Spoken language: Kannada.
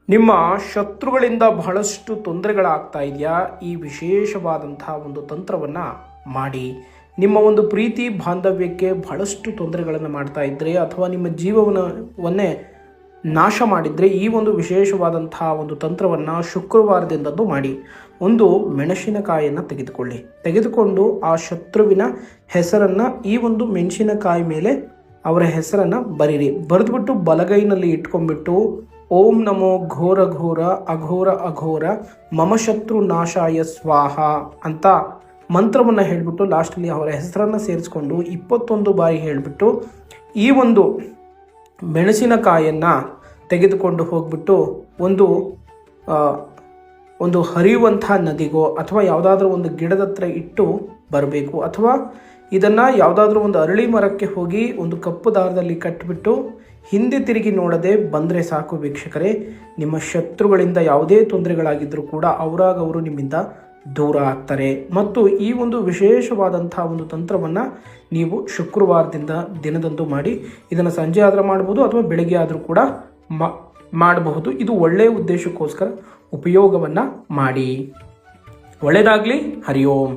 ನಿಮ್ಮ ಶತ್ರುಗಳಿಂದ ಬಹಳಷ್ಟು ತೊಂದರೆಗಳಾಗ್ತಾ ಇದೆಯಾ? ಈ ವಿಶೇಷವಾದಂತಹ ಒಂದು ತಂತ್ರವನ್ನು ಮಾಡಿ. ನಿಮ್ಮ ಒಂದು ಪ್ರೀತಿ ಬಾಂಧವ್ಯಕ್ಕೆ ಬಹಳಷ್ಟು ತೊಂದರೆಗಳನ್ನು ಮಾಡ್ತಾ ಇದ್ದರೆ ಅಥವಾ ನಿಮ್ಮ ಜೀವನವನ್ನೇ ನಾಶ ಮಾಡಿದರೆ ಈ ಒಂದು ವಿಶೇಷವಾದಂತಹ ಒಂದು ತಂತ್ರವನ್ನು ಶುಕ್ರವಾರದಿಂದದ್ದು ಮಾಡಿ. ಒಂದು ಮೆಣಸಿನಕಾಯಿಯನ್ನು ತೆಗೆದುಕೊಂಡು ಆ ಶತ್ರುವಿನ ಹೆಸರನ್ನು ಈ ಒಂದು ಮೆಣಸಿನಕಾಯಿ ಮೇಲೆ ಅವರ ಹೆಸರನ್ನು ಬರೀರಿ. ಬರೆದುಬಿಟ್ಟು ಬಲಗೈನಲ್ಲಿ ಇಟ್ಕೊಂಡ್ಬಿಟ್ಟು ಓಂ ನಮೋ ಘೋರ ಘೋರ ಅಘೋರ ಅಘೋರ ಮಮ ಶತ್ರು ನಾಶಾಯ ಸ್ವಾಹ ಅಂತ ಮಂತ್ರವನ್ನು ಹೇಳಿಬಿಟ್ಟು ಲಾಸ್ಟಲ್ಲಿ ಅವರ ಹೆಸರನ್ನು ಸೇರಿಸ್ಕೊಂಡು 21 ಬಾರಿ ಹೇಳಿಬಿಟ್ಟು ಈ ಒಂದು ಮೆಣಸಿನಕಾಯನ್ನು ತೆಗೆದುಕೊಂಡು ಹೋಗ್ಬಿಟ್ಟು ಒಂದು ಹರಿಯುವಂಥ ನದಿಗೋ ಅಥವಾ ಯಾವುದಾದ್ರೂ ಒಂದು ಗಿಡದ ಹತ್ರ ಇಟ್ಟು ಬರಬೇಕು. ಅಥವಾ ಇದನ್ನು ಯಾವುದಾದ್ರೂ ಒಂದು ಅರಳಿ ಮರಕ್ಕೆ ಹೋಗಿ ಒಂದು ಕಪ್ಪು ದಾರದಲ್ಲಿ ಕಟ್ಟಿಬಿಟ್ಟು ಹಿಂದೆ ತಿರುಗಿ ನೋಡದೆ ಬಂದರೆ ಸಾಕು ವೀಕ್ಷಕರೇ. ನಿಮ್ಮ ಶತ್ರುಗಳಿಂದ ಯಾವುದೇ ತೊಂದರೆಗಳಾಗಿದ್ದರೂ ಕೂಡ ಅವರಾಗವರು ನಿಮ್ಮಿಂದ ದೂರ ಆಗ್ತಾರೆ. ಮತ್ತು ಈ ಒಂದು ವಿಶೇಷವಾದಂಥ ಒಂದು ತಂತ್ರವನ್ನು ನೀವು ಶುಕ್ರವಾರದಿಂದ ದಿನದಂದು ಮಾಡಿ. ಇದನ್ನು ಸಂಜೆ ಆದರೂ ಮಾಡ್ಬೋದು ಅಥವಾ ಬೆಳಗ್ಗೆ ಆದರೂ ಕೂಡ ಮಾಡಬಹುದು. ಇದು ಒಳ್ಳೆಯ ಉದ್ದೇಶಕ್ಕೋಸ್ಕರ ಉಪಯೋಗವನ್ನು ಮಾಡಿ. ಒಳ್ಳೆಯದಾಗಲಿ. ಹರಿ ಓಂ.